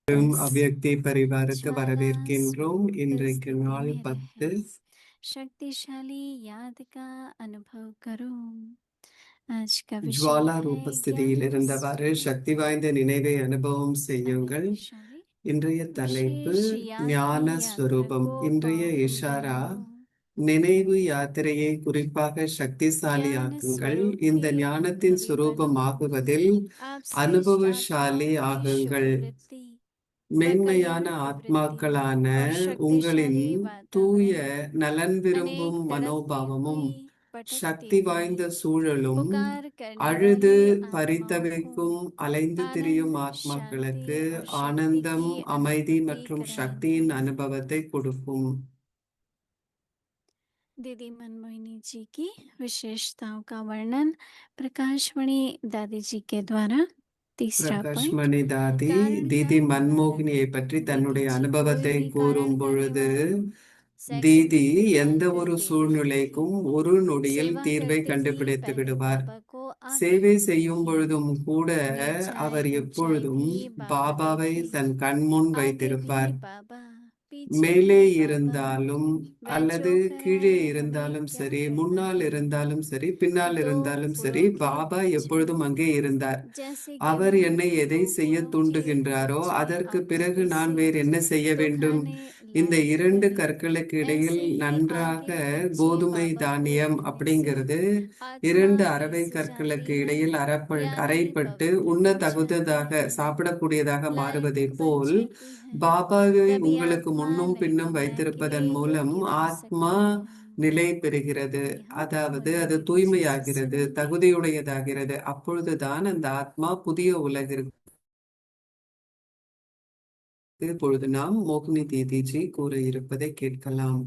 அவ்யக்தி பரிவாருக்கு ज्वाला வரவேற்கின்றோம். स्फूर्त இன்றைக்கு स्थिति நாள் में 10 रहे शक्तिशाली याद का अनुभव करो। आज का विषय ஜுவாலா है ரூபஸ்திதியில் ज्ञान இருந்தவாறு स्वरूप சக்தி வாய்ந்த நினைவை அனுபவம் செய்யுங்கள். अव्यक्तिशाली இன்றைய தலைப்பு विशेष याद की ஞான यात्रा ஸ்வரூபம். को இன்றைய बाखूबी இஷாரா निभो। நினைவு யாத்திரையை குறிப்பாக சக்திசாலி ज्ञान ஆக்குங்கள். स्वरूप இந்த के ஞானத்தின் अनुभवी बनो சுரூபமாகுவதில் आपसे इष्ट அனுபவசாலி आत्माओं की शुभ ஆகுங்கள். वृत्ति व மேன்மையான कल्याण की वृत्ति ஆத்மாக்களான और உங்களின் शक्तिशाली தூய वातावरण நலன் விரும்பும் अनेक तरक्की மனோபாவமும் हुई पटकती சக்தி हुई வாய்ந்த சூழலும் पुकार करने அழுது वाली आत्माओं को பரிதவிக்கும் அலைந்து आनंद திரியும் शांति ஆத்மாக்களுக்கு और शक्ति ஆனந்தம், की அமைதி अनुभूति மற்றும் कराएंगे। சக்தியின் அனுபவத்தை கொடுக்கும். दीदी मनमोहिनी जी की विशेषताओं का वर्णन प्रकाशमणि दादी जी के द्वारा। तीसरा பிரகாஷ் पॉइंट மணி தாதி कारण का தீதி निवारण। மன்மோகினியை பற்றி दीदी தன்னுடைய जी कोई அனுபவத்தை भी कारण கூறும் का பொழுது निवारण सेकंड தீதி में எந்த ஒரு डालकर दे देंगी। சூழ்நிலைக்கும் ஒரு நொடியில் सेवा தீர்வை करते ही கண்டுபிடித்து पहले விடுவார். बाबा को சேவை आत्मनिर्भर செய்யும் रखें। பொழுதும் கூட नीचाई அவர் ऊंचाई எப்பொழுதும் भी बाबा பாபாவை देखें। தன் கண்முன் आगे भी வைத்திருப்பார். बाबा पीछे மேலே भी बाबा। இருந்தாலும் वह அல்லது जो கீழே कराए हमें இருந்தாலும் क्या சரி, करना முன்னால் है। இருந்தாலும் சரி, பின்னால் दो இருந்தாலும் சரி, गुणों के பாபா बीच எப்பொழுதும் में அங்கே இருந்தார். जैसे அவர் गेहूं என்னை எதை दो செய்ய गुणों के தூண்டுகின்றாரோ बीच में அதற்கு आटा பிறகு நான் पीसे வேறு என்ன செய்ய तो வேண்டும்? खाने இந்த लायक இரண்டு बने। கற்களுக்கு இடையில் ऐसे ही நன்றாக आगे पीछे கோதுமை बाबा को தானியம் रखने से அப்படிங்கிறது आत्मा இரண்டு அரவை पीस கற்களுக்கு जाती है, இடையில் यानी அரைப்பட்டு पवित्र உண்ண हो जाती தகுந்ததாக है, சாப்பிடக்கூடியதாக மாறுவதை लायक बन போல் जाती है। பாபாவை तभी உங்களுக்கு आत्मा முன்னும் பின்னும் नैपुण्य के வைத்திருப்பதன் மூலம் योग्य बन ஆத்மா सकती है। நிலை பெறுகிறது. यहाँ அதாவது वरदान அது दीदी जी से தூய்மையாகிறது, सुनेंगे। தகுதியுடையதாகிறது. அப்பொழுதுதான் அந்த ஆத்மா புதிய உலகிற்கு. இப்பொழுது நாம் மோகினி தீதிஜி கூற இருப்பதை கேட்கலாம்.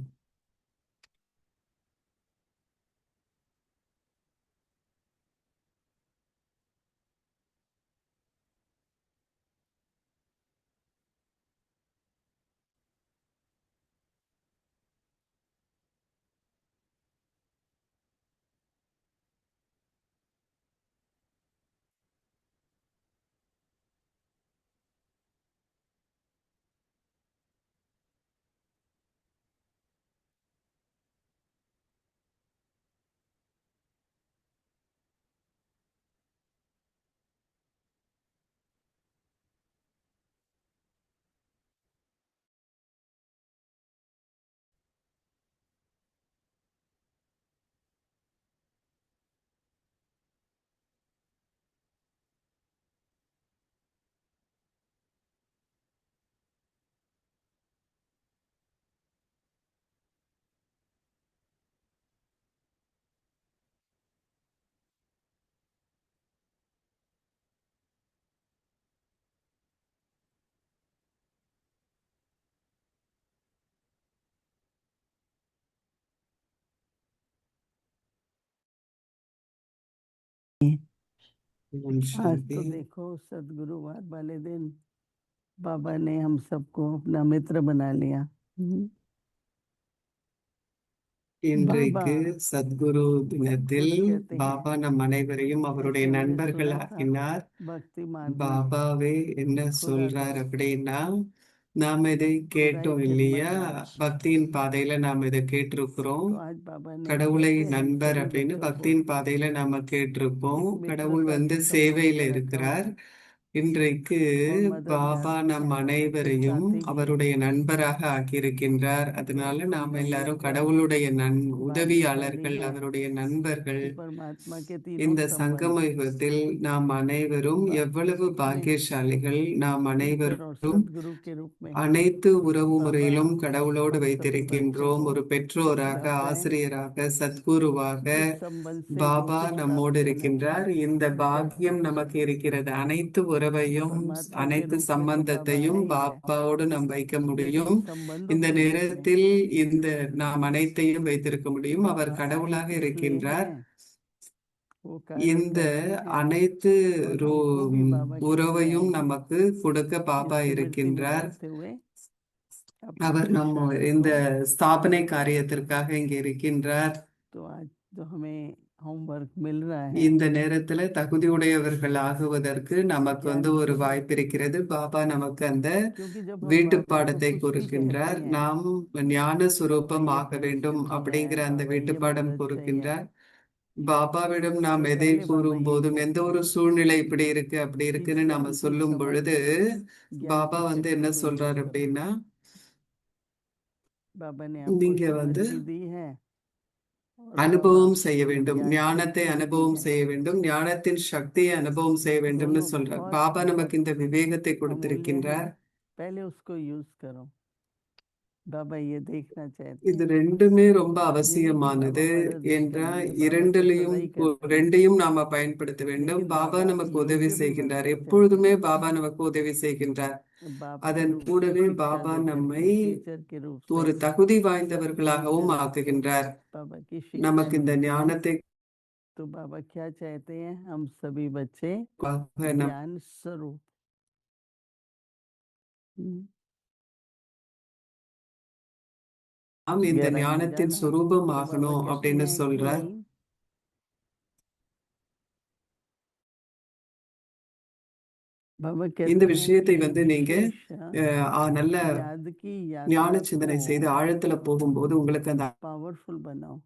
ஓம் आज சாந்தி. तो देखो सदगुरुवार वाले दिन बाबा ने हम सबको अपना मित्र बना लिया। बाबा இன்றைக்கு சத்குரு தினத்தில் खुद कहते हैं பாபா நம் அனைவரையும் அவருடைய ऐसे मुझे நண்பர்கள் सुना था ஆக்கினார். भक्ति मार्ग में பாபாவே என்ன खुद சொல்றார் आकर அப்படின்னா, நாம் இதை खुदाई கேட்டோம் के இல்லையா? महाराज। பக்தியின் பாதையில நாம் இதை கேட்டிருக்கிறோம். तो आज बाबा ने கடவுளை कैसे हम நண்பர் सभी அப்படின்னு बच्चों को பக்தியின் பாதையில நாம கேட்டிருப்போம். एक கடவுள் मित्रता வந்து के संबंध சேவையில में रखा இருக்கிறார். हो இன்றைக்கு और मदद பாபா याद நம் एक அனைவரையும் साथी भी है। அவருடைய நண்பராக ஆக்கியிருக்கின்றார். तो அதனால நாம் हम எல்லாரும் एक கடவுளுடைய भाग्यशाली உதவியாளர்கள், हैं அவருடைய நண்பர்கள். कि परमात्मा के तीनों இந்த संबंध சங்கம யுகத்தில் நாம் அனைவரும் எவ்வளவு में பாக்கியசாலிகள்! நாம் मित्र और அனைவரும் सदगुरु के रूप में அனைத்து உறவு बाबा முறையிலும் கடவுளோடு हम सब बच्चों வைத்திருக்கின்றோம். को ஒரு பெற்றோராக, रख रहे हैं। ஆசிரியராக, சத்குருவாக इस संबंध से जो பாபா कुछ நம்மோடு प्राप्त करना இருக்கின்றார். இந்த பாக்கியம் நமக்கு இருக்கிறது. அனைத்து உறவையும், परमात्मा के அனைத்து रूप में तो बाबा है சம்பந்தத்தையும் ही है, பாபாவோடு நாம் வைக்க लेकिन முடியும். संबंधों இந்த के रूप में நேரத்தில் நாம் அனைத்தையும் வைத்திருக்க முடியும். அவர் बाबा आए கடவுளாக किस लिए இருக்கின்றார். हैं वो कार्य இந்த करने हैं அனைத்து और हमको भी बाबा के लिए உறவையும் आए हैं। நமக்கு கொடுக்க பாபா इस स्मृति में இருக்கின்றார். रहते हुए अपने அவர் நம்ம पुरुषार्थ இந்த को ஸ்தாபனை காரியத்திற்காக இங்கே இருக்கின்றார். तो आज जो हमें होमवर्क मिल रहा है இந்த நேரத்துல தகுதியுடையவர்கள் ஆகுவதற்கு நமக்கு ज्ञान வந்து ஒரு की, வாய்ப்பு இருக்கிறது. பாபா நமக்கு அந்த क्योंकि जब हम வீட்டு बाबा को பாடத்தை कुछ भी கொடுக்கின்றார். कहते हैं நாம் ஞான बाबा சுரூபம் ये ஆக வேண்டும் परिस्थिति है, அப்படிங்கிற அந்த बाबा வீட்டு ये பாடம் महाराज चाहिए, கொடுக்கின்றார். பாபாவிடம் நாம் तो எதை पहले बाबा கூறும் ये போதும் எந்த कहते ஒரு हैं சூழ்நிலை இப்படி இருக்கு அப்படி कि இருக்குன்னு நம்ம शांति சொல்லும் பொழுது समर्थ ज्ञान பாபா की வந்து शक्ति என்ன को यूज சொல்றாரு करो। அப்படின்னா, बाबा ने आपको நீங்க வந்து समृद्धि दी है और अब அனுபவம் आप செய்ய வேண்டும், ज्ञान ஞானத்தை शक्ति भी दी அனுபவம் है, செய்ய வேண்டும், ஞானத்தின் சக்தியை அனுபவம் செய்ய வேண்டும்னு दोनों சொல்றார். बहुत பாபா बहुत நமக்கு இந்த விவேகத்தை अमूल्य கொடுத்திருக்கின்றார். है, पहले उसको यूज करो। बाबा ये देखना चाहते இது हैं, ரெண்டுமே ரொம்ப ये नहीं कि அவசியமானது बाबा मदद नहीं என்றால் करेंगे, बाबा तो இரண்டிலையும் सदा ही करते हैं, ரெண்டையும் நாம பயன்படுத்த வேண்டும். लेकिन பாபா बाबा நமக்கு உதவி योग्य भी செய்கின்றார். बनना चाहते எப்பொழுதுமே हैं। பாபா நமக்கு உதவி செய்கின்றார். बाप के அதன் रूप से கூடவே शिक्षा பாபா देते நம்மை हैं, टीचर के रूप ஒரு से, தகுதி गुरु வாய்ந்தவர்களாகவும் के रूप से ஆக்குகின்றார். बाबा की शिक्षा நமக்கு இந்த मिलती है। ஞானத்தை तो बाबा क्या चाहते हैं, हम सभी बच्चे நம் ज्ञान स्वरूप। நாம் இந்த गहराई में ஞானத்தின் जाना, சுரூபம் तो बाबा ஆகணும் कहते அப்படின்னு हैं சொல்றார். कि बाबा இந்த कहते हैं விஷயத்தை कि வந்து நீங்க विशेष நல்ல याद की ஞான यात्रा சிந்தனை को செய்து ஆழத்துல போகும்போது உங்களுக்கு அந்த पावरफुल बनाओ।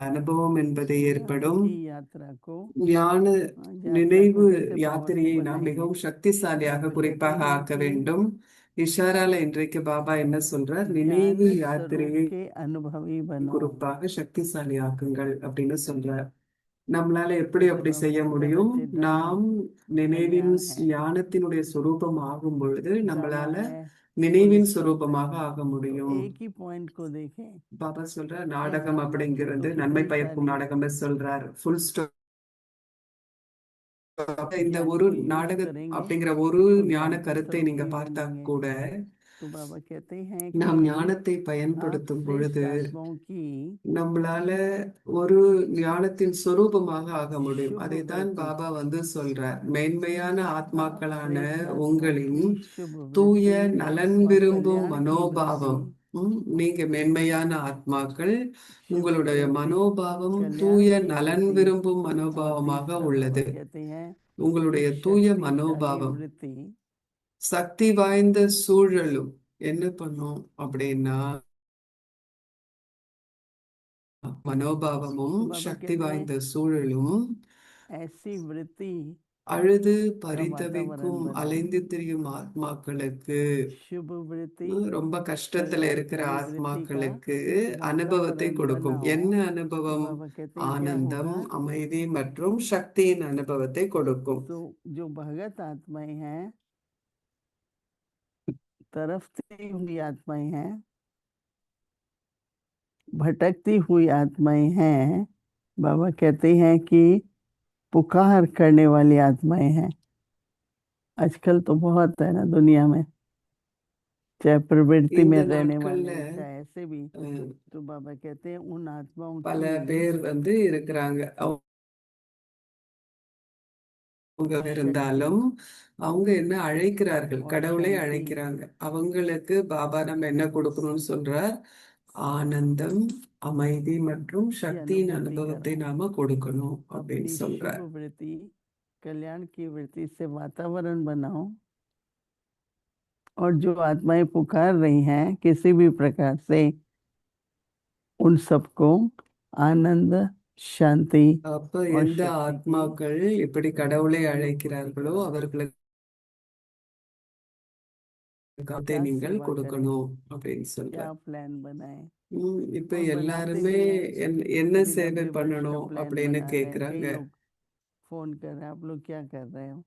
அனுபவம் என்பது याद ஏற்படும். की यात्रा को, ஞான यात्रा நினைவு को कैसे யாத்திரையை पावरफुल நாம் बनाएंगे। மிகவும் சக்திசாலியாக बाबा कहते குறிப்பாக हैं ஆக்க कि வேண்டும். இஷாரால இன்றைக்கு பாபா என்ன சொல்றார், ज्ञान நினைவு स्वरूप யாத்திரையை के अनुभवी बनो। குறிப்பாக சக்திசாலி ஆக்குங்கள் அப்படின்னு சொல்றார். நம்மளால எப்படி जैसे அப்படி बाबा செய்ய कहते हैं முடியும்? बच्चे धन நாம் நினைவின் कल्याण है, ஞானத்தினுடைய சுரூபம் ஆகும் பொழுது जाना நம்மளால है फुल நினைவின் स्टॉप சுரூபமாக करो। ஆக तो முடியும். एक ही पॉइंट को देखें, பாபா சொல்ற क्या நாடகம் जानना है, அப்படிங்கிறது तो நன்மை इतनी பயக்கும் सारी நாடகம்னு சொல்றார். Full stop. இந்த ज्ञान ஒரு को यूज நாடக करेंगे அப்படிங்கிற ஒரு तो ஞான ज्ञान के கருத்தை நீங்க स्वरूपी பார்த்தா बनेंगे। கூட तो बाबा कहते हैं நாம் कि ஞானத்தை आप பயன்படுத்தும் श्रेष्ठ பொழுது आत्माओं की நம்மளால ஒரு ஞானத்தின் சொரூபமாக ஆக முடியும். शुभ அதைத்தான் वृत्ति, பாபா வந்து சொல்றார். மேன்மையான आप ஆத்மாக்களான श्रेष्ठ आत्माओं உங்களின் की शुभ தூய वृत्ति நலன் व விரும்பும் कल्याण की மனோபாவம். वृत्ति, நீங்க மென்மையான ஆத்மாக்கள், शुभ உங்களுடைய वृत्ति மனோபாவம் कल्याण தூய की நலன் वृत्ति, விரும்பும் और மனோபாவமாக तीसरा बाबा உள்ளது. कहते हैं कि உங்களுடைய தூய शक्तिशाली மனோபாவம் वृत्ति சக்தி வாய்ந்த சூழலும் என்ன பண்ணும் அப்படின்னா, மனோபாவமும் तो बाबा சக்தி कहते हैं வாய்ந்த சூழலும் ऐसी वृत्ति அழுது का பரிதவிக்கும் वातावरण बनाओ। அலைந்து திரியும் ஆத்மாக்களுக்கு, शुभ वृत्ति ரொம்ப கஷ்டத்துல இருக்கிற कल्याणकारी वृत्ति का ஆத்மாக்களுக்கு அனுபவத்தை वातावरण கொடுக்கும். बनाओ। என்ன तो அனுபவம்? बाबा कहते हैं क्या ஆனந்தம், होगा, அமைதி மற்றும் சக்தியின் அனுபவத்தை கொடுக்கும். तो जो भगत आत्माएं हैं, तरफती हुई आत्माएं हैं, भटकती हुई आत्माएं हैं, बाबा कहते हैं कि पुकार करने वाली आत्माएं हैं। आजकल तो बहुत है ना दुनिया में, चाहे प्रवृत्ति இந்த में रहने நாட்கள்ல वाले चाहे ऐसे भी। அஹ், तो बाबा कहते हैं उन आत्माओं பல की பேர் வந்து இருக்கிறாங்க. அவங்க शक्ति இருந்தாலும் அவங்க என்ன அழைக்கிறார்கள், और கடவுளை शांति அழைக்கிறாங்க. அவங்களுக்கு பாபா நம்ம என்ன கொடுக்கணும்னு சொல்றார்? ஆனந்தம், அமைதி மற்றும் की சக்தியின் अनुभूति அனுபவத்தை करो। நாம கொடுக்கணும் அப்படின்னு अपनी சொல்றார். शुभ वृत्ति कल्याण की वृत्ति से वातावरण बनाओ, और जो आत्माएं पुकार रही हैं किसी भी प्रकार से, उन सबको आनंद, शांति அப்ப और எந்த शक्ति की ஆத்மாக்கள் இப்படி கடவுளை अनुभूति அழைக்கிறார்களோ कराओ। அவர்களுக்கு क्या நீங்கள் सेवा करें, கொடுக்கணும் அப்படின்னு क्या சொல்றார். प्लान बनाएं, இப்ப और बनाते எல்லாருமே भी हैं। என்ன अभी சேவை 90 वर्ष का பண்ணணும் प्लान அப்படின்னு बना रहे हैं, கேக்குறாங்க. कई लोग फोन कर रहे हैं, आप लोग क्या कर रहे हो।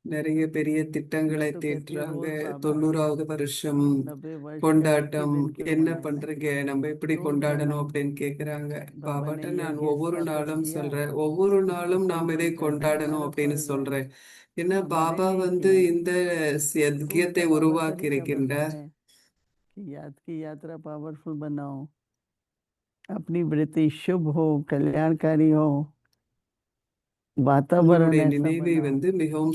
நிறைய பெரிய திட்டங்களை मैं तो कहती हूँ தீட்டுறாங்க. रोज बाबा 90வது வருஷம் 90 वर्ष का एक ही கொண்டாட்டம் दिन क्यों என்ன मनाएं, பண்றீங்க, நம்ம எப்படி रोज கொண்டாடணும் बनाओ। அப்படின்னு கேக்குறாங்க. बाबा ने பாபாட்ட நான் यज्ञ ஒவ்வொரு स्थापित நாளும் किया, சொல்றேன், ஒவ்வொரு उसको நாளும் நாம் இதை फुलफिल करना கொண்டாடணும் हमारा அப்படின்னு फर्ज है। சொல்றேன். ஏன்னா हमारे பாபா लिए வந்து किया, இந்த तो யஜ்யத்தை उनका बाबा உருவாக்கி तरीका बता இருக்கின்றார். रहे हैं कि याद की यात्रा पावरफुल बनाओ, अपनी वृत्ति शुभ हो, कल्याणकारी हो, वातावरण உங்களுடைய ऐसा நினைவை बनाओ மிகவும்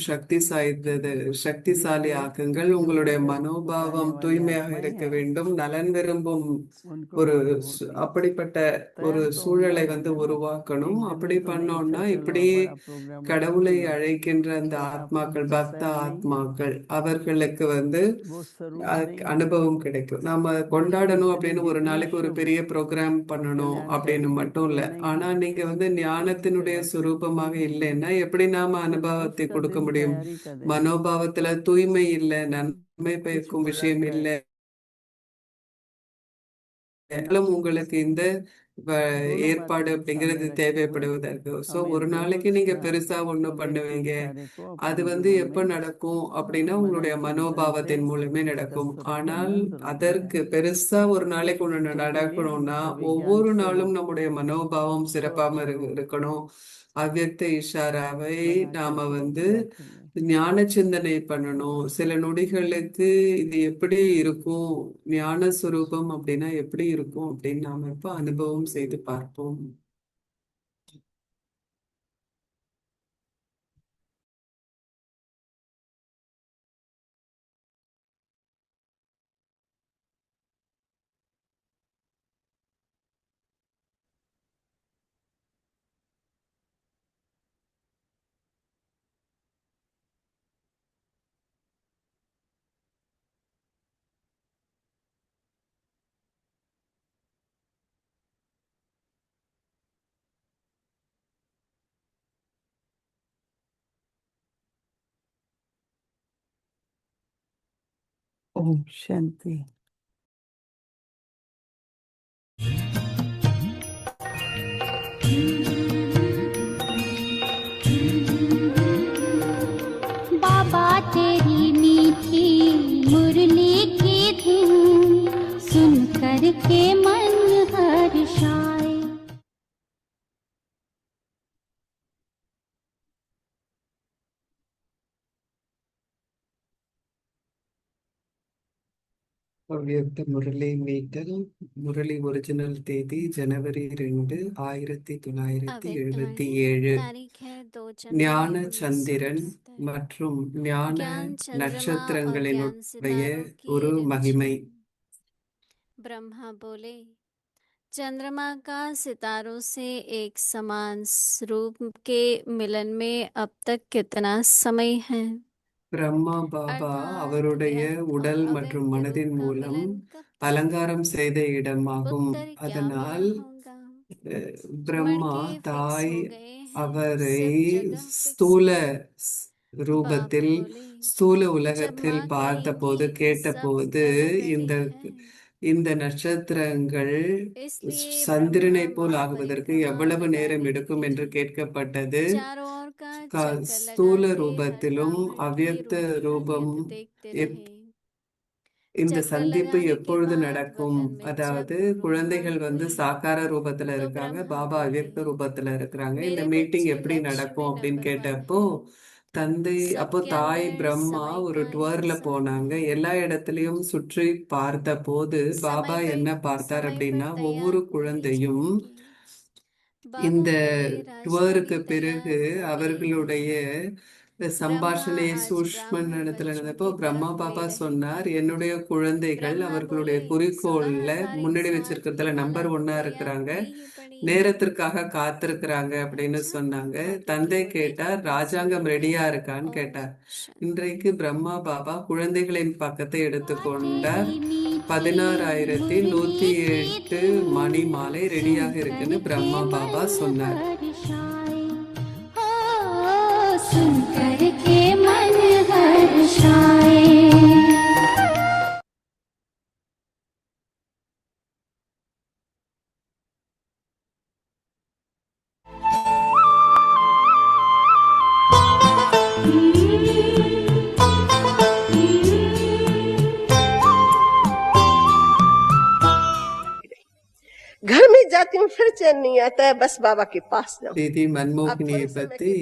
சக்திசாலி ஆக்குங்கள். உங்களுடைய जिससे மனோபாவம் पुकाने वाली தூய்மையாக आत्माएं இருக்க हैं வேண்டும். நலன் விரும்பும் उनको ஒரு मधुमूर्ति அப்படிப்பட்ட ஒரு तैयार तो होना சூழலை है ना। உருவாக்கணும். एक दिन அப்படி में तो नहीं பண்ணோம்னா अच्छा चलो இப்படி अब बड़ा प्रोग्राम बना கடவுளை दिए, அழைக்கின்ற அந்த बट आपको ஆத்மாக்கள், दिखता பக்த ही नहीं है ஆத்மாக்கள், அவர்களுக்கு वो स्वरूप नहीं है। அனுபவம் கிடைக்கும். நாம वो கொண்டாடணும் इतनी அப்படின்னு ஒரு जितनी நாளைக்கு ஒரு शुभ பெரிய ப்ரோக்ராம் और பண்ணணும் அப்படின்னு कल्याणकारी மட்டும் वो இல்ல. नहीं ஆனா है, நீங்க उसकी ஞானத்தினுடைய सेवा சுரூபமாக करनी है। இல்லைன்னா எப்படி நாம அனுபவத்தை उसका கொடுக்க दिन முடியும்? तैयारी का दिन है। மனோபாவத்துல தூய்மை இல்ல, நன்மை कुछ பயக்கும் बड़ा விஷயம் कर இல்ல. மேலும் உங்களுக்கு இந்த दोनों ஏற்பாடு बातें அப்படிங்கிறது सामने रखते हुए தேவைப்படுவதற்கு. ஸோ हमें ஒரு நாளைக்கு रोज நீங்க ना பெருசா ஒண்ணு पवित्र பண்ணுவீங்க. कार्य को அது अपने जीवन எப்ப में நடக்கும் அப்படின்னா मनन உங்களுடைய चिंतन से மனோபாவத்தின் மூலமே उसका நடக்கும். स्वरूप ஆனால் बनना जरूरी है। அதற்கு பெருசா ஒரு நாளைக்கு ஒண்ணு क्योंकि ये நடக்கணும்னா हमसे विज्ञान ஒவ்வொரு स्वरूप நாளும் நம்முடைய மனோபாவம் को சிறப்பாம अच्छा हो இருக்கணும். அவ்யக்த இஷாராவை बना நாம करके बैठेंगे। ஞான சிந்தனை பண்ணணும். சில நொடிகளுக்கு இது எப்படி இருக்கும், ஞான சுரூபம் அப்படின்னா எப்படி இருக்கும் அப்படின்னு நாம இப்ப அனுபவம் செய்து பார்ப்போம். ओम शांति। बाबा तेरी मीठी मुरली की धुन सुन कर के मन हर्षाए। அவ்யக்த முரளி மீட்டல். முரளி ஒரிஜினல் தேதி ஜனவரி 2, अव्यक्त 1977. तारीख है 2 ஞான जनवरी சந்திரன் 1977। மற்றும் ஞான ज्ञान चंद्रमा और ज्ञान நட்சத்திரங்களினுடைய सितारों की ஒரு மகிமை. रचना। ब्रह्मा बोले, चंद्रमा का सितारों से एक समान स्वरूप के मिलन में अब तक कितना समय है? பிரம்மா பாபா अर्थात அவருடைய व्यक्त और உடல் अव्यक्त மற்றும் रूप மனதின் का மூலம் मिलन कब तक? அலங்காரம் செய்த இடமாகும். उत्तर क्या அதனால் मिलन होगा? பிரம்மா मणके फिक्स தாய் हो गए हैं, அவரை सब जगह फिक्स ஸ்தூல है। बाबा ரூபத்தில் बोले, ஸ்தூல जब உலகத்தில் माँ பார்த்தபோது कहेंगी सब கேட்டபோது अलग இந்த अलग है, இந்த நட்சத்திரங்கள் इसलिए சந்திரனை ब्रह्मा போல் माँ ஆகுவதற்கு परिक्रमा எவ்வளவு நேரம் लगाने எடுக்கும் என்று लगे। கேட்கப்பட்டது. चारों ओर का चक्कर ஸ்தூல लगाते हर ரூபத்திலும் ब्राह्मण की அவ்யக்த रूहानियत ரூபம் देखते எப்- रहे। இந்த चक्कर சந்திப்பு लगाने के எப்பொழுது बाद நடக்கும்? वतन में जब அதாவது रूहान குழந்தைகள் हुई சாக்கார ரூபத்துல तो இருக்காங்க, ब्रह्मा பாபா बोले, அவ்யக்த ரூபத்துல இருக்கிறாங்க. இந்த मेरे மீட்டிங் बच्चे எப்படி लक्ष्य நடக்கும் में அப்படின்னு नंबर 1 கேட்டப்போ हैं। அப்போ सबके தாய் अंदर பிரம்மா समय ஒரு का டூர்ல हिसाब போனாங்க. है। எல்லா இடத்துலயும் சுற்றி பார்த்த போது பாபா समय என்ன पर பார்த்தார் समय அப்படின்னா पर ஒவ்வொரு तैयार होते குழந்தையும் जाएंगे। இந்த बाबा बोले, राजधानी டூருக்கு तैयार பிறகு हो गई அவர்களுடைய है। ब्रह्मा சம்பாஷணை आज சூஷ்ம ब्राह्मण நடத்துல बच्चों இருந்தப்போ की பிரம்மா तरफ பாபா ले रहे சொன்னார், हैं। என்னுடைய குழந்தைகள் ब्रह्मा அவர்களுடைய बोले, குறிக்கோள்ல 16 तारीख முன்னாடி 7 வச்சிருக்கிறதுல की நம்பர் माला 1 तैयार இருக்கிறாங்க, की ही पड़ी है। நேரத்திற்காக காத்திருக்கிறாங்க அப்படின்னு अच्छा, சொன்னாங்க. आगे தந்தை की கேட்டார், मुरली ராஜாங்கம் सुनिए। ரெடியா இருக்கான்னு ओम கேட்டார். शांति। இன்றைக்கு பிரம்மா பாபா குழந்தைகளின் பக்கத்தை எடுத்துக்கொண்டார். तेरी मीठी 16,108 மணி மாலை ரெடியாக இருக்குன்னு பிரம்மா பாபா சொன்னார். हर्षाए। हो सुन कर के मन हर्षाए। घर में जाती हूँ फिर चैन नहीं आता है, बस बाबा के पास जाऊं। தீதி अब மன்மோகினியை थोड़े समय பத்தி के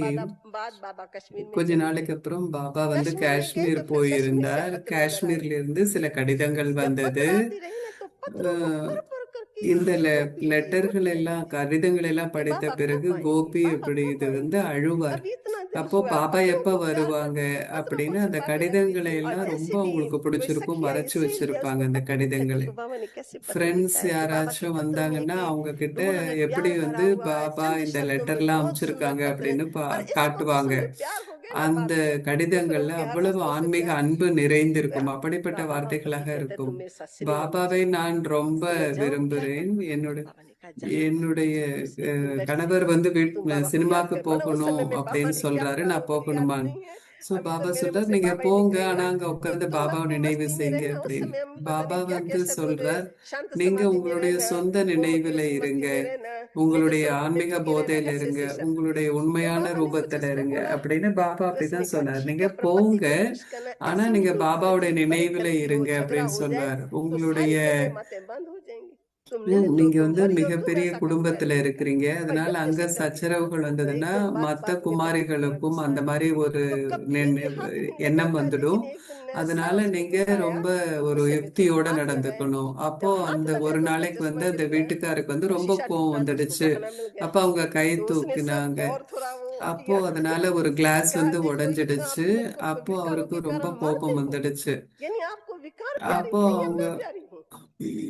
बाद बाबा कश्मीर में கொஞ்ச चले நாளைக்கு गए। அப்புறம் பாபா कश्मीर में गए காஷ்மீர் तो फिर कश्मीर से போயிருந்தார். पत्र लेकर आए। காஷ்மீர்ல இருந்து சில கடிதங்கள் जब வந்தது. पत्र आती रही ना तो पत्रों को அஹ், पढ़ पढ़ करके இந்த गोपी லெட்டர்கள் रोते எல்லாம் थे கடிதங்கள் எல்லாம் कि படித்த बाबा பிறகு कब கோபி आएंगे, बाबा இப்படி कब இது आएंगे। அழுவார். अभी इतना दिन அப்போ हुआ, பாபா पत्रों எப்ப को प्यार வருவாங்க करती थी, पत्रों को அப்படின்னு அந்த छिपा के रखती கடிதங்களை और எல்லாம் ऐसी ரொம்ப भी அவங்களுக்கு कोई பிடிச்சிருக்கும், सखिया மறைச்சு इसीलिए வச்சிருப்பாங்க उसको அந்த पता नहीं था कि கடிதங்களை. इसको बाबा ने कैसे पत्र ஃப்ரெண்ட்ஸ் लिखा है, कि बाबा के யாராச்சும் पत्र में வந்தாங்கன்னா कि அவங்க கிட்ட रोहन में எப்படி प्यार भरा வந்து हुआ है, பாபா चंद இந்த शब्दों में லெட்டர்லாம் बहुत सुंदर அமைச்சிருக்காங்க पत्र है, அப்படின்னு और इसको तो காட்டுவாங்க. समय प्यार हो गया ना அந்த बाप से, तो கடிதங்கள்ல प्रभु के அவ்வளவு हाथ से ஆன்மீக प्यार அன்பு किया। நிறைந்திருக்கும். அப்படிப்பட்ட बाबा வார்த்தைகளாக कहते இருக்கும். तुम मेरे साथ सिनेमा में பாபாவை चलो, நான் ரொம்ப तो मैं जाऊं क्या விரும்புகிறேன். करूं। என்னோட बाबा ने कहा जाओ। என்னுடைய उसके एक दिन बैठते கணவர் हैं, வந்து तुम बाबा को याद சினிமாக்கு कर, बोला उस போகணும் समय में बाबा அப்படின்னு ने क्या சொல்றாரு, कहा நான் मुझे याद போகணுமா? नहीं है। ஸோ अभी பாபா तो मेरे मुंह சொல்றார், से நீங்க बाबा ही போங்க, निकलेगा ஆனா அங்க कि உட்கார்ந்து तुम பாபாவை अपनी நினைவு मस्ती में செய்யுங்க रहना। उस அப்படின்னு. समय हम पता பாபா नहीं क्या வந்து क्या शब्द बोले, சொல்றார், शांत நீங்க समाधि में உங்களுடைய रहना, சொந்த ओम की நினைவுல स्मृति இருங்க, में रहना, मैं உங்களுடைய जब ஆன்மீக टिके रहना, போதையில ऐसे இருங்க, ऐसे शब्द। உங்களுடைய तो உண்மையான बाबा ने कुछ ரூபத்துல उसमें இருங்க बोला, அப்படின்னு பாபா तो அப்படிதான் उसने कहा சொன்னார். ठीक நீங்க है, अपने पति போங்க, को खुश करना, ஆனா ऐसे நீங்க नहीं பாபாவுடைய कि बड़ी நினைவுல गलती हो, இருங்க झगड़ा அப்படின்னு हो जाए சொன்னார். तो सारी உங்களுடைய पुण्य माताएं बंद हो जाएंगी। तुमने तो நீங்க तुम வந்து मरी और तुम மிகப்பெரிய ऐसा काम குடும்பத்துல करेगी। இருக்கிறீங்க, और அதனால जब அங்க जैसे करती थी, சச்சரவுகள் तो வந்ததுன்னா एक दिन बात மத்த बात में बाबा को बड़ा குமாரிகளுக்கும் गुस्सा அந்த आया, மாதிரி ஒரு तो कभी भी हाथ नहीं எண்ணம் लगाता, வந்துடும். लेकिन एक दिन ऐसा அதனால उसको நீங்க गुस्सा आया, ரொம்ப ஒரு गुस्से में थोड़ा யுக்தியோட हाथ लगाया। நடந்துக்கணும். அப்போ जब हाथ அந்த लगाया ஒரு तो उसका நாளைக்கு चश्मा வந்து அந்த गिर गया, வீட்டுக்காருக்கு வந்து ரொம்ப शीशा கோவம் टूटा तो उसको வந்துடுச்சு. बहाना मिल गया। அப்ப அவங்க கை तो उसने सब தூக்கினாங்க. और थोड़ा वो அப்போ किया। அதனால ஒரு கிளாஸ் कहा வந்து देखो इतना உடைஞ்சிடுச்சு. आप मेरे को அப்போ विकारों அவருக்கு के ரொம்ப कारण கோபம் मरते हो, வந்துடுச்சு. यानी आपको विकार प्यारे அப்போ हैं या அவங்க मैं प्यारी हूँ।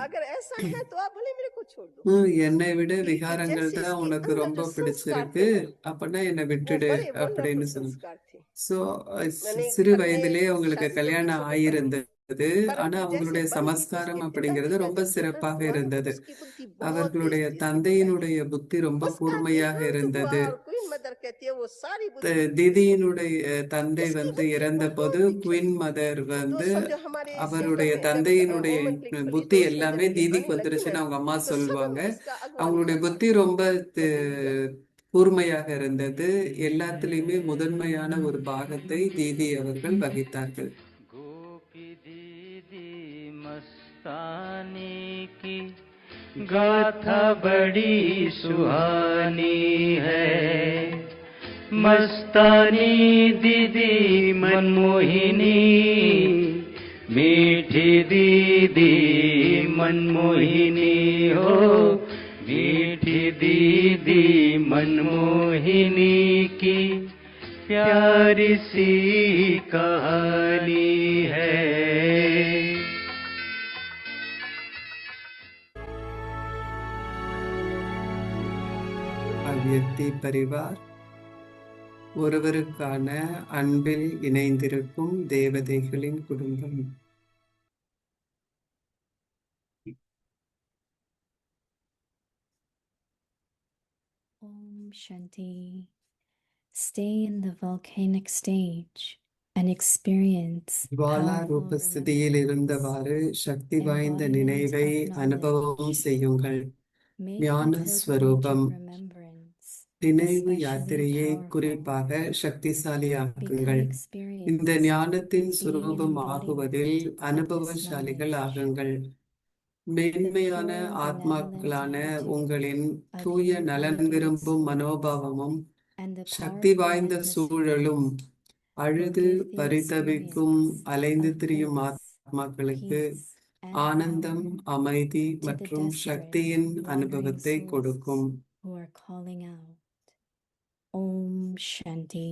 अगर ऐसा है तो आप भले मेरे को छोड़ दो। என்னை விட कि விகாரங்கள் जैसे தான் इसके உனக்கு अंदर ரொம்ப जो संस्कार பிடிச்சிருக்கு, थे ना, அப்படின்னா என்னை वो விட்டுடு बड़े वंडरफुल அப்படின்னு சொன்னாங்க. संस्कार थे। ஸோ मैंने சிறு घर में வயதிலே அவங்களுக்கு शादी तो கல்யாணம் बच्चों को करी, ஆயிருந்தது, ஆனா परंतु जैसे அவங்களுடைய बड़ी சமஸ்காரம் उसके அப்படிங்கிறது पिताजी का ரொம்ப जब देहांत சிறப்பாக हुआ, இருந்தது. उसकी बुद्धि बहुत तेज அவர்களுடைய थी उसके पिताजी தந்தையினுடைய की। புத்தி ரொம்ப उसका கூர்மையாக देहांत हुआ இருந்தது. और क्वीन मदर कहती है वो सारी बुद्धि திதியினுடைய தந்தை इसकी வந்து बुद्धि இறந்த போது बहुत तीखी குயின் थी। மதர் तो வந்து समझो हमारे அவருடைய सिंगर ने जब தந்தையினுடைய वुमन क्लिक खुली புத்தி तो उसमें எல்லாமே जब தீதிக்கு गाने लगी வந்துருச்சுன்னு ना, அவங்க அம்மா तो सब சொல்லுவாங்க. उसका अगुवानी அவங்களுடைய करना புத்தி ரொம்ப पसंद किया। கூர்மையாக இருந்தது. எல்லாத்துலயுமே முதன்மையான ஒரு பாகத்தை தீதி அவர்கள் வகித்தார்கள். गोपी दीदी मस्तानी की गाथा बड़ी सुहानी है। मस्तानी दीदी मनमोहिनी, मीठी दीदी मनमोहिनी हो, मीठी दीदी मनमोहिनी की प्यारी सी कहानी है। அவ்யக்தி பரிவார் ஒருவருக்கான அன்பில் இணைந்திருக்கும் தேவதைகளின் குடும்பம். Om Shanti. Stay in the volcanic stage and experience Jwala powerful ரூபஸ்திதியில் இருந்தவாறு சக்தி வாய்ந்த embodiment நினைவை of அனுபவம் knowledge. செய்யுங்கள். Make ஞான the pilgrimage ஸ்வரூபம் of remembrance நினைவு especially யாத்திரையை powerful. குறிப்பாக Become சக்திசாலியாக்குங்கள். இந்த experienced ஞானத்தின் being சுரூபம் an ஆகுவதில் embodiment of அனுபவசாலிகள் this knowledge. ஆகுங்கள். The மேன்மையான pure benevolent ஆத்மாக்களான attitude உங்களின் of தூய you நலன் elevates விரும்பும் me, மனோபாவமும் and the Sakthi powerful வாய்ந்த atmosphere சூழலும் will அழுது give the பரிதபிக்கும் experience அலைந்து of திரியும் bliss, ஆத்மாக்களுக்கு peace, and ஆனந்தம், power அமைதி to the மற்றும் desperate, சக்தியின் wandering அனுபவத்தை souls கொடுக்கும். who are calling out. Om Shanti.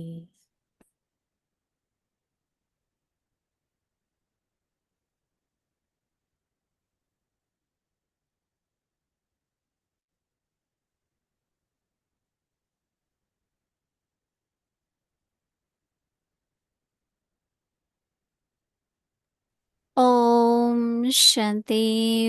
Om Shanti.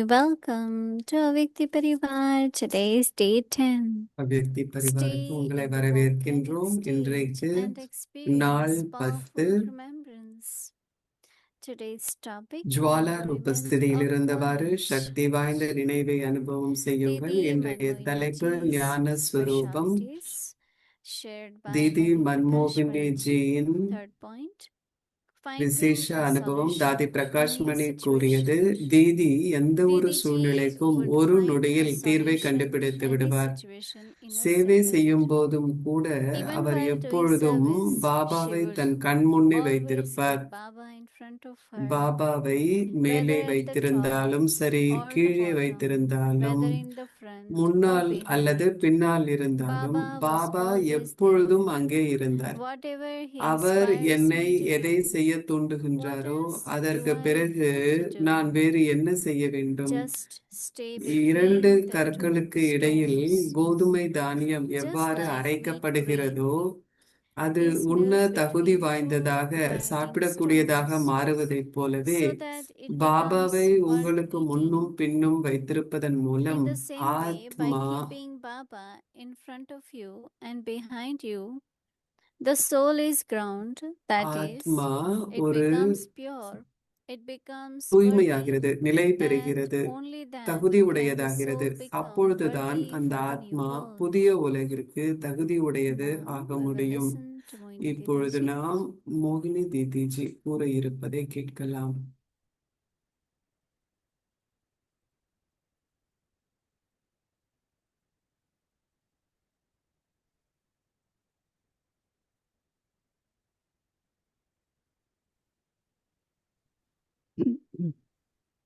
Welcome to Avikti Parivar. Today is day 10. அவ்யக்தி பரிவாருக்கு Stay உங்களை in the வரவேற்கின்றோம். volcanic இன்றைக்கு stage and நாள் experience 10 powerful remembrance. Today's topic, Jwala embodiment ரூபஸ்திதியில் of இருந்தவாறு knowledge. சக்தி வாய்ந்த நினைவை அனுபவம் செய்யுங்கள். Didi இன்றைய தலைப்பு Manmohiniji's ஞான special ஸ்வரூபம். states shared by Didi Mother மன்மோகினிஜியின் Prakashmani. Third point, finding விசேஷ a அனுபவம். solution தாதி in any பிரகாஷ்மணி situation. கூறியது, தீதி எந்த ஒரு Didi ji சூழ்நிலைக்கும் would ஒரு find a நொடியில் தீர்வை solution கண்டுபிடித்து in any விடுவார். situation in a சேவை second. செய்யும் போதும் கூட Even அவர் while doing எப்பொழுதும் service, she பாபாவை would தன் கண் முன்னே always வைத்திருப்பார். keep Baba in front of her, பாபாவை மேலே whether at the top வைத்திருந்தாலும் சரி, or the கீழே bottom, வைத்திருந்தாலும், whether in the front or முன்னால் behind. அல்லது பின்னால் இருந்தாலும், Baba was Baba always there. எப்பொழுதும் அங்கே இருந்தார். Whatever he அவர் inspires என்னை me to எதை do, செய்ய what தூண்டுகின்றாரோ else do அதற்கு I பிறகு have to do? நான் வேறு என்ன செய்ய வேண்டும்? Just stay இரண்டு between the two கற்களுக்கு இடையில் stones. கோதுமை தானியம் Just எவ்வாறு like milk அரைக்கப்படுகிறதோ grain அது is உண்ண milled தகுதி between two வாய்ந்ததாக grinding சாப்பிடக்கூடியதாக stones, மாறுவதைப் போலவே, so that it becomes பாபாவை worth உங்களுக்கு முன்னும் eating. பின்னும் வைத்திருப்பதன் In மூலம் the same way, by ஆத்மா keeping Baba in front of you and behind you, the soul is ground, that is, ஆத்மா it ஒரு becomes pure, it becomes worthy, தூய்மையாகிறது, நிலை and பெறுகிறது, only then தகுதி can the உடையதாகிறது. soul become அப்பொழுதுதான் worthy அந்த for the new ஆத்மா world. புதிய உலகிற்கு தகுதி உடையது Now ஆக we will முடியும். listen to Mohini இப்பொழுது Didi ji. நாம் மோகினி தீதிஜி கூற இருப்பதை கேட்கலாம்.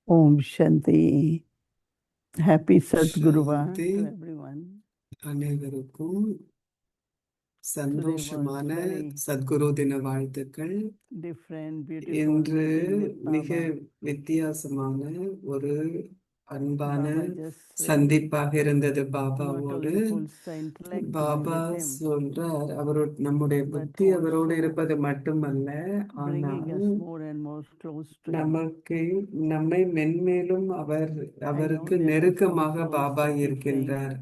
Om Shanti. Happy Sadguruvar Shanti to everyone. அனைவருக்கும் Today was சந்தோஷமான very சத்குரு தின வாழ்த்துக்கள். different, beautiful இன்று meeting with மிக Baba. வித்தியாசமான ஒரு அன்பான Baba just really சந்திப்பாக இருந்தது not பாபாவோடு. only pulls the intellect to be Baba with him, சொல்றார், நம்முடைய but புத்தி அவரோடு also இருப்பது மட்டுமல்ல, bringing ஆனால் us more and more close to him. நம்மை மென்மேலும் I know அவருக்கு there are some நெருக்கமாக souls Baba that keep saying, இருக்கின்றார்.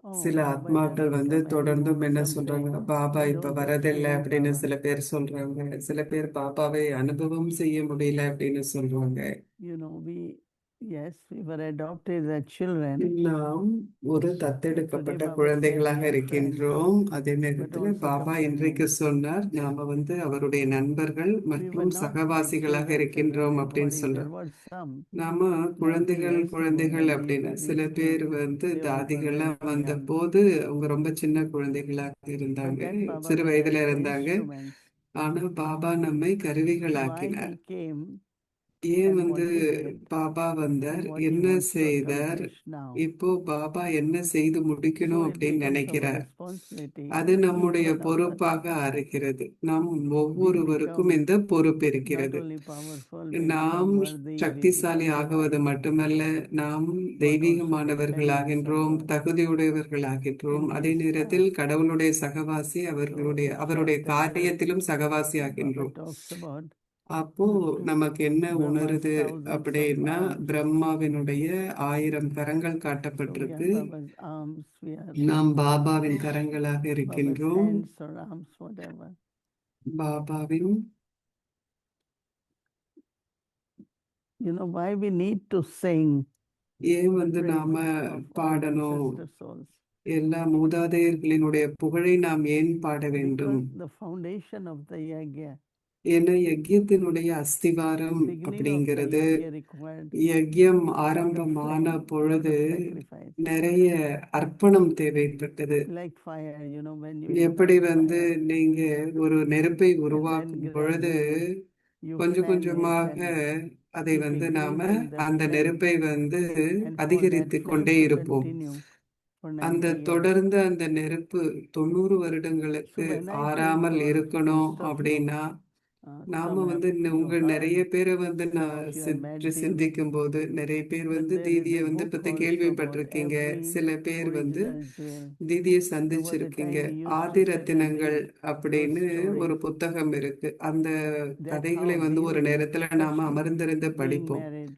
oh, சில Baba ஆத்மாக்கள் doesn't come தொடர்ந்தும் anymore என்ன someday. சொல்றாங்க, பாபா I இப்ப don't வரதில்லை experience அப்படின்னு Baba. சில பேர் சொல்றாங்க. சில பேர் பாபாவை அனுபவம் செய்ய முடியல அப்படின்னு சொல்றாங்க. You know, yes, we were adopted as children, நாம் ஒரு but today தத்தெடுக்கப்பட்ட Baba said குழந்தைகளாக we are friends, இருக்கின்றோம். அதே but நேரத்துல also பாபா இன்றைக்கு companions. சொன்னார், நாம அவருடைய நண்பர்கள் We were மற்றும் not like சகவாசிகளாக children இருக்கின்றோம் அப்படின்னு embodied. சொல்றார். There were some நாம 90 குழந்தைகள் years ago குழந்தைகள் when we அப்படின்னு சில became, பேர் they all were தாதிகள்லாம் very வந்த young. போது அவங்க ரொம்ப சின்ன குழந்தைகளாக But இருந்தாங்க, then Baba சிறு made வயதுல us the இருந்தாங்க. instruments. ஆனா பாபா நம்மை Why கருவிகளாக்கினார். he came ஏன் and what he did Baba வந்தார், and what he என்ன wants to செய்தார், accomplish now. இப்போ பாபா என்ன செய்து முடிக்கணும் So it அப்படின்னு becomes our நினைக்கிறார். responsibility, அது each நம்முடைய one of us. பொறுப்பாக ஆகிறது. நம் We ஒவ்வொருவருக்கும் become இந்த பொறுப்பு not இருக்கிறது. only powerful, we நாம் become worthy, we சக்திசாலி become ஆகுவது divine, மட்டுமல்ல, நாம் but also தெய்வீகமானவர்களாகின்றோம், companions of God. தகுதியுடையவர்களாகின்றோம். In அதே his நேரத்தில் path. கடவுளுடைய சகவாசி, So அவருடைய this அவருடைய chapter காரியத்திலும் சகவாசி Baba ஆகின்றோம். talks about அப்போ நமக்கு என்ன Brahma's உணருது thousands of அப்படின்னா, arms. பிரம்மாவினுடைய 1000 கரங்கள் So we are காட்டப்பட்டிருக்கு. Baba's arms, we are நாம் பாபாவின் கரங்களாக Baba's இருக்கின்றோம். hands or arms, whatever. பாபாவின் You know why we need to sing ஏன் the நாம praises of all பாடணும், ancestor souls? எல்லா மூதாதையர்களினுடைய புகழை நாம் ஏன் பாட வேண்டும்? Because the foundation of the yagya, ஏன்னா யஜ்யத்தினுடைய அஸ்திவாரம் beginning of the அப்படிங்கிறது, yagya required யஜ்யம் lot of ஆரம்பமான flame, lot பொழுது of sacrifice. நிறைய அர்ப்பணம் தேவைப்பட்டது. Like fire, you know, when you எப்படி invite fire, நீங்க ஒரு நெருப்பை and then உருவாக்கும் பொழுது gradually you கொஞ்சம் fan it கொஞ்சமாக and அதை keep நாம increasing that அந்த flame, நெருப்பை and for that அதிகரித்து flame கொண்டே to இருப்போம். continue for அந்த 90 years. தொடர்ந்து அந்த நெருப்பு 90 வருடங்களுக்கு So when I think ஆறாமல் for இருக்கணும் most of you, அப்படின்னா, நாம some have உங்க நிறைய heard, பேரை some நான் of you have met சற்று Didi, சிந்திக்கும் போது, நிறைய பேர் but there is தீதியை a book பத்தி also about கேள்விப்பட்டிருக்கீங்க. every சில பேர் original jewel. தீதியை There was a சந்திச்சிருக்கீங்க. time we used Aadhi to sit and ரத்தினங்கள் read அப்படின்னு those ஒரு stories. புத்தகம் இருக்கு. அந்த That's கதைகளை how ஒரு Didi, நேரத்துல நாம especially அமர்ந்திருந்து being படிப்போம். married,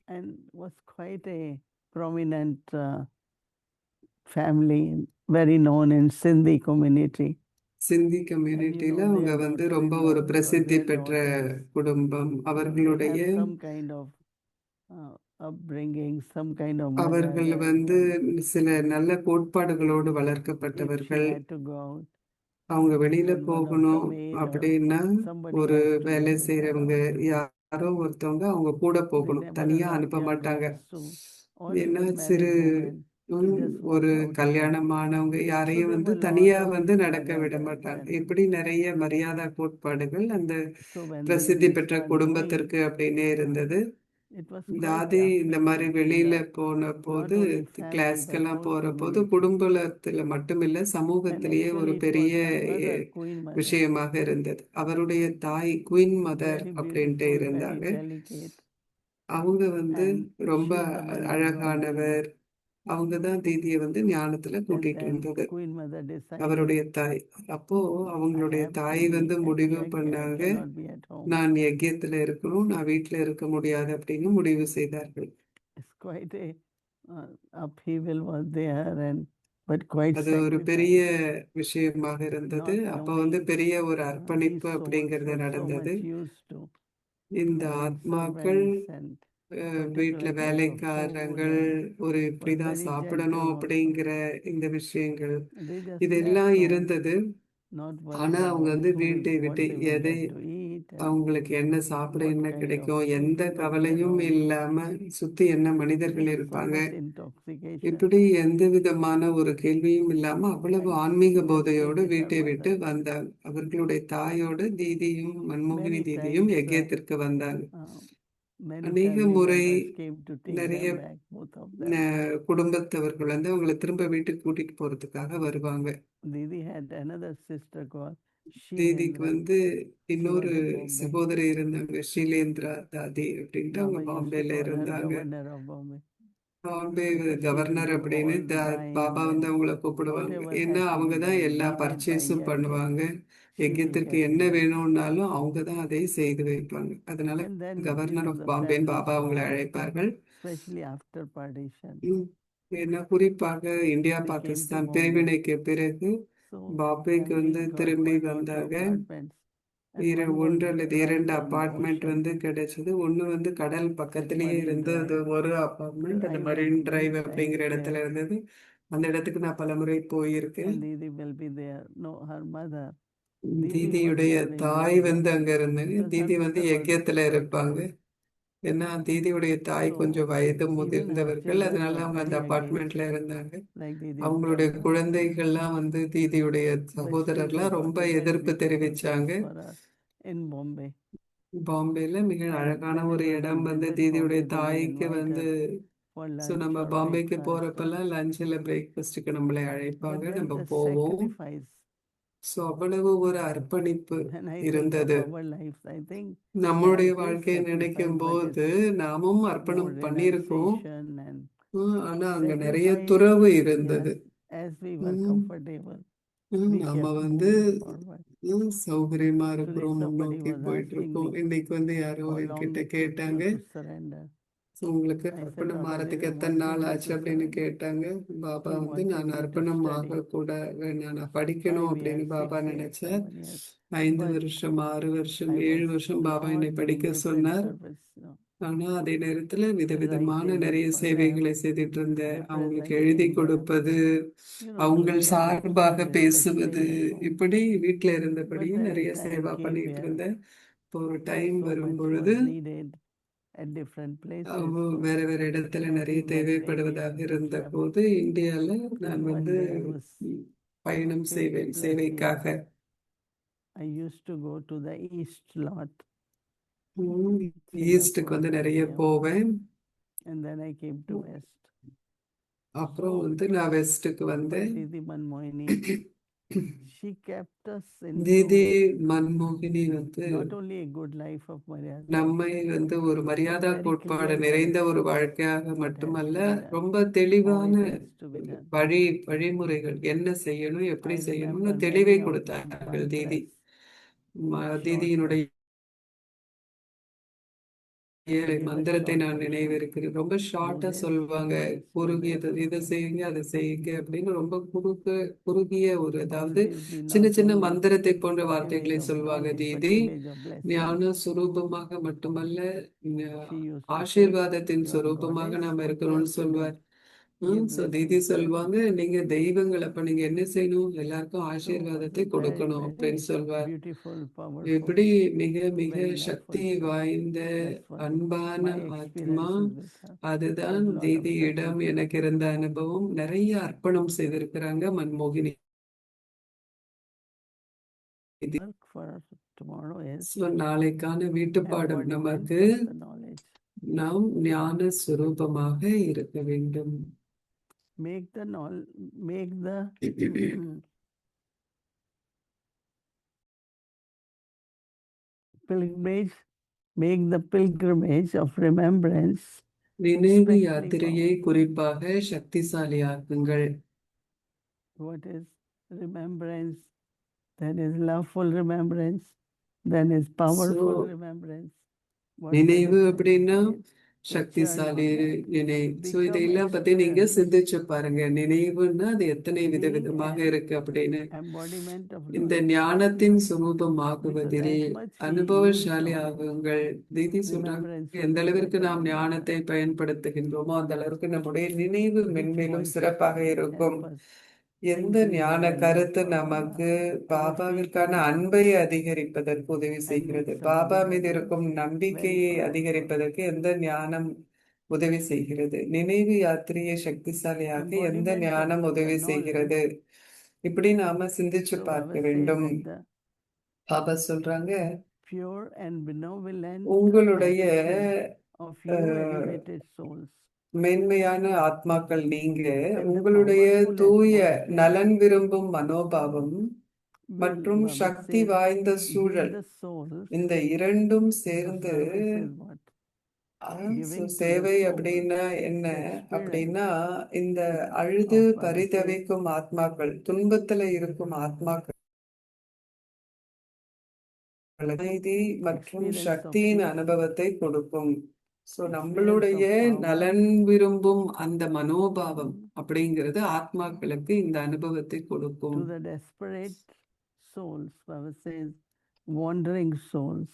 and was quite a prominent family, very known in Sindhi community. சிந்தி And you கம்யூனிட்டியில know, அவங்க their ரொம்ப ஒரு daughter-in-laws or பிரசித்தி their பெற்ற daughters, குடும்பம். they அவர்களுடைய have some kind of upbringing, some kind of manners, அவர்கள் and சில நல்ல கோட்பாடுகளோடு if she வளர்க்கப்பட்டவர்கள். had to go out, அவங்க வெளியில then one of the போகணும் maid or அப்படின்னா, somebody ஒரு has to go வேலை with her செய்யறவங்க out. யாரோ ஒருத்தவங்க அவங்க கூட They போகணும், never தனியா allowed அனுப்ப young மாட்டாங்க. girls to, or ஏன்னா even சிறு married women just ஒரு walk out alone. கல்யாணமானவங்க So யாரையும் there வந்து were a lot தனியா of வந்து நடக்க விட mother மாட்டாங்க. and இப்படி நிறைய மரியாதை கோட்பாடுகள் அந்த so when பிரசித்தி they பெற்ற start going, குடும்பத்திற்கு அப்படின்னே இருந்தது. it was quite தாதி இந்த மாதிரி afterwards in வெளியில the போன not போது only family but கிளாஸ்க்கெல்லாம் whole போற போது community. குடும்பத்துல மட்டுமில்ல And சமூகத்திலேயே ஒரு actually it பெரிய was her mother, Queen Mother, விஷயமாக இருந்தது. அவருடைய தாய் குயின் மதர் very அப்படின்ட்டு beautiful, very இருந்தாங்க. delicate, அவங்க வந்து and ரொம்ப she is the mother of our Didi. அழகானவர். அவங்க தான் தீதியை வந்து ஞானத்துல And கூட்டிட்டு then வந்தது, Queen Mother decided, அவருடைய தாய். அப்போ I அவங்களுடைய have to தாய் be வந்து at முடிவு yajna, I பண்ணாங்க, cannot be at home. நான் யஜ்யத்துல இருக்கணும், நான் வீட்டுல இருக்க முடியாது அப்படின்னு முடிவு செய்தார்கள். It's quite a upheaval was there, and but quite அது ஒரு பெரிய sacrifice. விஷயமாக இருந்தது. Not அப்ப வந்து knowing பெரிய ஒரு these அர்ப்பணிப்பு souls அப்படிங்கிறது were so நடந்தது. much used to இந்த having ஆத்மாக்கள் servants and வீட்டுல particular kind of food, வேலைக்காரங்கள் and ஒரு was இப்படிதான் very சாப்பிடணும் gentle also. அப்படிங்கிற இந்த விஷயங்கள் They just left இதெல்லாம் home, இருந்தது. not ஆனா worried அவங்க about வந்து who வீட்டை what விட்டு they will எதை get to eat and அவங்களுக்கு என்ன சாப்பிட what என்ன kind of கிடைக்கும் எந்த people will be கவலையும் around. இல்லாம சுத்தி என்ன மனிதர்கள் Just so இருப்பாங்க, much intoxication, இப்படி எந்த விதமான ஒரு கேள்வியும் இல்லாம அவ்வளவு and ஆன்மீக just போதையோடு stayed with our வீட்டை விட்டு mother. வந்தாங்க. அவர்களுடைய தாயோடு தீதியும் மன்மோகினி Many தீதியும் times, யஜ்யத்திற்கு வந்தாங்க. many அநேக family முறை members came to take நிறைய them back, both of them. குடும்பத்தவர்கள் வந்து அவங்களை திரும்ப வீட்டுக்கு கூட்டிட்டு போறதுக்காக வருவாங்க. Didi had another sister called தீதிக்கு Shilendra. வந்து She was இன்னொரு in Bombay. சகோதரி இருந்தாங்க, ஷீலேந்திரா தாதி அப்படின்ட்டு. அவங்க Baba used to பாம்பேல call her இருந்தாங்க. governor of Bombay Bombay because she will governor do அப்படின்னு all the buying பாபா வந்து and அவங்கள கூப்பிடுவாங்க. whatever ஏன்னா had to அவங்க be தான் done, எல்லா needed by பர்ச்சேஸும் yajna, பண்ணுவாங்க. she will யஜ்யத்திற்கு get என்ன it done. வேணும்னாலும் அவங்க தான் அதை செய்து வைப்பாங்க. அதனால And then governor during of the பாம்பேன்னு பாபா famine அவங்களை war, அழைப்பார்கள். especially after partition, ஏன்னா குறிப்பாக India they came to Pakistan Bombay. பிரிவினைக்கு பிறகு So பாம்பேக்கு வந்து family got திரும்பி one or two வந்தாங்க. apartments, and one was ஒன்று அல்லது right இரண்டு on the அபார்ட்மெண்ட் ocean. வந்து கிடைச்சது. ஒண்ணு வந்து கடல் It's பக்கத்திலேயே Marine இருந்து அது Drive. ஒரு So அபார்ட்மெண்ட், அது I marine went drive many அப்படிங்கிற times இடத்துல there, இருந்தது. அந்த இடத்துக்கு நான் பலமுறை போயிருக்கேன். and Didi will be there. No, her mother. Didi was தீதியுடைய there in தாய் yajna வந்து அங்க இருந்தாங்க. because her தீதி வந்து mother was யஜ்யத்துல also இருப்பாங்க. old. ஏன்னா தீதியுடைய தாய் So கொஞ்சம் வயது even her முதிர்ந்தவர்கள், children அதனால were அவங்க அந்த very against, அபார்ட்மெண்ட்ல இருந்தாங்க. like Didi's அவங்களுடைய brother. குழந்தைகள்லாம் வந்து தீதியுடைய But still they சகோதரர்லாம் got ரொம்ப a very எதிர்ப்பு beautiful தெரிவிச்சாங்க. place for her in Bombay. பாம்பேல மிக And அழகான ஒரு whenever we இடம் வந்து visit தீதியுடைய Bombay, they will தாய்க்கு invite வந்து her for ஸோ lunch நம்ம or பாம்பேக்கு breakfast. போறப்பெல்லாம் லஞ்சில் பிரேக்ஃபாஸ்ட்டுக்கு நம்மளை But அழைப்பாங்க, there is நம்ம a போவோம். sacrifice. ஸோ அவ்வளவு ஒரு அர்ப்பணிப்பு When I think of இருந்தது. our lives, I think there நம்மளுடைய is வாழ்க்கையை நினைக்கும் sacrifice, but போது it's நாமும் more அர்ப்பணம் பண்ணியிருக்கோம். renunciation and ஆனா அங்க நிறைய sacrifice. துறவு Yes, இருந்தது. as we were ம், comfortable, ம், we நம்ம kept வந்து moving forward. சௌகரியமா Today இருக்கிறோம், somebody முன்னோக்கி was போயிட்டு asking இருக்கோம். me, இன்னைக்கு வந்து யாரோ how long என்கிட்ட it took you கேட்டாங்க, to surrender. உங்களுக்கு I said, அர்ப்பணம் Baba, ஆறதுக்கு they எத்தனை wanted நாள் me ஆச்சு to அப்படின்னு surrender. கேட்டாங்க. பாபா He வந்து wanted நான் me to அர்ப்பணம் study ஆக கூட நான் படிக்கணும் 5 அப்படின்னு years, பாபா 6 years, நினைச்சார். 7 years. 5 But வருஷம் 6 வருஷம் I 7 was வருஷம் பாபா என்னை not படிக்க doing different சொன்னார். service. ஆனா அதே நேரத்துல As I விதவிதமான saving நிறைய for சேவைகளை them, செய்துட்டு இருந்தேன். அவங்களுக்கு எழுதி representing them, கொடுப்பது, அவங்கள் doing other சார்பாக service, பேசுவது, staying at home. இப்படி வீட்டுல But இருந்தபடியே then a நிறைய time சேவா came பண்ணிட்டு where இருந்தேன். இப்போ ஒரு டைம் so வரும் much பொழுது was needed at different places. வேற வேற இடத்துல நிறைய Traveling much தேவைப்படுவதாக area to இருந்த travel. போது இந்தியால Then நான் one வந்து day I was பயணம் 50 செய்வேன் plus சேவைக்காக. years. I used to go to the east lot, ஈஸ்டுக்கு வந்து Singapore, நிறைய Myanmar, போவேன். and then I came to west. அப்புறம் So, வந்து நான் வெஸ்ட்டுக்கு but வந்தேன். Didi Manmohini, she kept us Didi into மன்மோகினி வந்து not only a good life of Maryada, நம்மை வந்து ஒரு but மரியாதா very கோட்பாடு clear நிறைந்த ஒரு directions வாழ்க்கையாக what has to மட்டுமல்ல, be done, ரொம்ப how தெளிவான it has to be done. வழிமுறைகள் என்ன செய்யணும், எப்படி I செய்யணும்னு remember தெளிவை many of the கொடுத்தார்கள் தீதி. mantras, short தீதியினுடைய verses. ஏழை Give a மந்திரத்தை short நான் version. நினைவிருக்கிறேன். ரொம்ப Do ஷார்ட்டா this, சொல்லுவாங்க. do this, do குறுகியது, that. இதை செய்யுங்க அதை செய்யுங்க அப்படின்னு ரொம்ப குறுகிய ஒரு, அதாவது Positively, சின்ன not சின்ன only மந்திரத்தை போன்ற image வார்த்தைகளை of சொல்லுவாங்க knowledge, but Didi. image of blessing. ஞான சுரூபமாக மட்டுமல்ல, She used to say, ஆசீர்வாதத்தின் your சுரூபமாக goddess நாம் இருக்கணும்னு appears to சொல்வார். me give so Didi blessings to சொல்லுவாங்க, people. நீங்க தெய்வங்கள், அப்ப நீங்க என்ன செய்யணும்? எல்லாருக்கும் So ஆசீர்வாதத்தை very, கொடுக்கணும் very அப்படின்னு சொல்வார். beautiful, எப்படி powerful, மிக மிக very சக்தி loveful soul. வாய்ந்த That's what அன்பான my ஆத்மா. experiences with her. அதுதான் There's a lot of தீதியிடம் sacrifice. எனக்கு இருந்த அனுபவம். நிறைய அர்ப்பணம் செய்திருக்கிறாங்க மன்மோகினி. Work for tomorrow is so நாளைக்கான வீட்டுப்பாடம் embodiment நமக்கு, of the knowledge. நாம் ஞான சுரூபமாக இருக்க வேண்டும். Make the pilgrimage, make the pilgrimage of remembrance நினைவு especially யாத்திரையை powerful. குறிப்பாக சக்திசாலியாக்குங்கள். What is remembrance? There is loveful remembrance. Then is powerful So, remembrance. What நினைவு benefit அப்படின்னா it is? To சக்திசாலி churn on that. நினைவு. ஸோ Become இதையெல்லாம் பத்தி நீங்க experience. சிந்திச்சு பாருங்க. நினைவுன்னா அது எத்தனை Being விதவிதமாக an இருக்கு அப்படின்னு. embodiment of இந்த knowledge. ஞானத்தின் Because சுரூபமாகுவதில் as much we use அனுபவசாலி knowledge, ஆகுங்கள். தீதி சொல்றாங்க, remembrance will எந்த be அளவிற்கு better நாம் and better. ஞானத்தை பயன்படுத்துகின்றோமோ அந்த அளவிற்கு நம்முடைய நினைவு Which மென்மேலும் point சிறப்பாக will இருக்கும். help us எந்த increase ஞான our love கருத்து for நமக்கு Baba, our பாபாவிற்கான faith in அன்பை Baba, அதிகரிப்பதற்கு உதவி and செய்கிறது. make பாபா மீது sadhana இருக்கும் very நம்பிக்கையை powerful. அதிகரிப்பதற்கு எந்த ஞானம் உதவி செய்கிறது? நினைவு யாத்திரையை சக்திசாலியாக்க எந்த Embodiment of ஞானம் the உதவி knowledge. செய்கிறது? இப்படி நாம சிந்திச்சு So பார்க்க Baba says வேண்டும். that the பாபா சொல்றாங்க, pure and benevolent உங்களுடைய attitude of you ah, elevated souls மேன்மையான ஆத்மாக்கள் நீங்க, and the உங்களுடைய powerful தூய atmosphere நலன் விரும்பும் மனோபாவம் will, மற்றும் Baba சக்தி says, வாய்ந்த give சூழல், the souls. இந்த இரண்டும் So சேர்ந்து service is what? Giving to the சேவை soul அப்படின்னா என்ன the experience அப்படின்னா, இந்த அழுது of Baba says, பரிதவிக்கும் ஆத்மாக்கள், துன்பத்துல இருக்கும் ஆத்மாக்கள் அமைதி மற்றும் experience of சக்தியின் peace, அனுபவத்தை கொடுக்கும். ஸோ experience நம்மளுடைய of power, நலன் விரும்பும் அந்த மனோபாவம் mm, அப்படிங்கிறது ஆத்மாக்களுக்கு இந்த அனுபவத்தை to கொடுக்கும். the desperate souls. Baba says, wandering souls.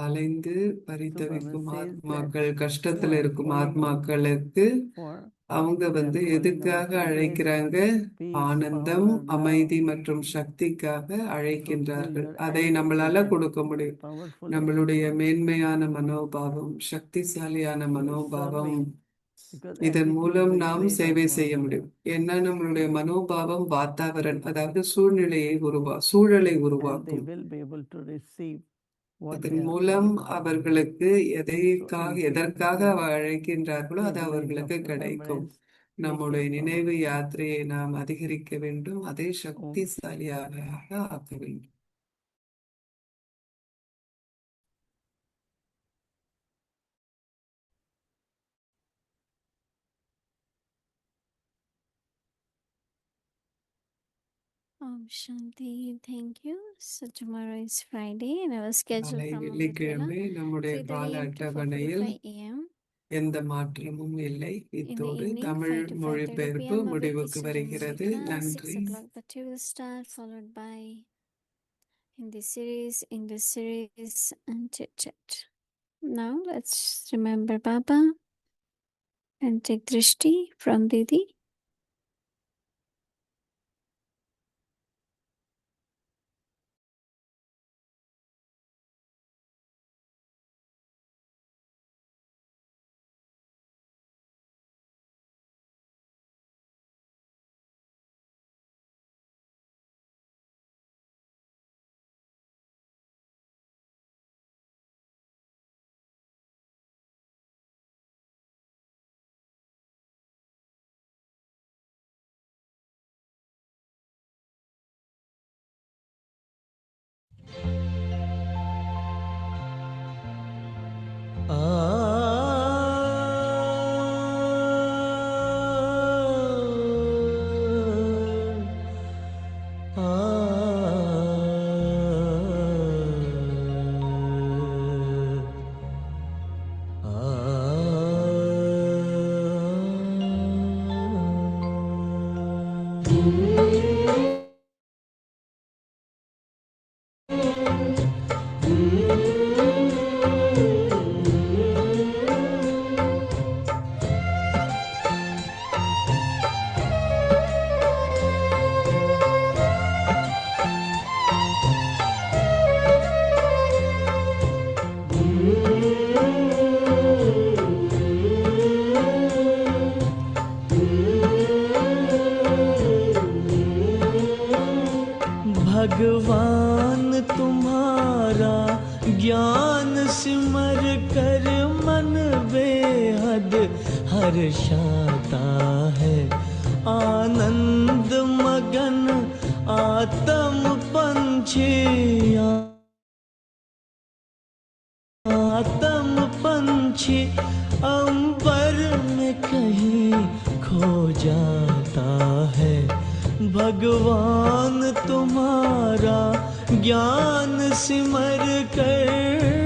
அலைந்து So Baba பரிதவிக்கும் says that ஆத்மாக்கள், கஷ்டத்துல இருக்கும் calling out ஆத்மாக்களுக்கு for, அவங்க they are calling out எதுக்காக for grace, அழைக்கிறாங்க? peace, ஆனந்தம், power, love, அமைதி மற்றும் சக்திக்காக so through அழைக்கின்றார்கள். your அதை நம்மளால attitude, கொடுக்க முடியும். powerful நம்மளுடைய attitude மேன்மையான மனோபாவம், சக்திசாலியான through மனோபாவம், serving, because இதன் attitude மூலம் will நாம் create சேவை செய்ய atmosphere. முடியும். ஏன்னா நம்மளுடைய மனோபாவம் வாத்தாவரன், அதாவது சூழலை And they உருவாக்கும். will be able to receive what அதன் they are மூலம் calling for. அவர்களுக்கு So எதற்காக increase அழைக்கின்றார்களோ அது pilgrimage of அவர்களுக்கு கிடைக்கும். remembrance, make நம்முடைய it நினைவு powerful. யாத்திரையை நாம் அதிகரிக்க வேண்டும், அதை Om சக்திசாலியாக ஆக்க வேண்டும். Om Shanti. Thank you. So tomorrow is Friday and our schedule நாளை from Amritala வெள்ளிக்கிழமை நம்முடைய 3:30 கால a.m. to அட்டவணையில் 4:45 a.m. எந்த மாற்றமும் இல்லை. In the இத்தோடு evening, தமிழ் 5 to 5:30 மொழிபெயர்ப்பு p.m. முடிவுக்கு Avadhi வருகிறது. Chaturmasika, 6 நன்றி. o'clock Bhakti will start, followed by Hindi series, English series, and chit chat. Now let's remember Baba and take Drishti from Didi. भगवान तुम्हारा ज्ञान सिमर कर मन बेहद हर्षाता है। आनंद मगन आत्म पंछी, आत्म पंछी अंबर में कहीं खो जाता है। भगवान तुम्हारा ज्ञान सिमर कर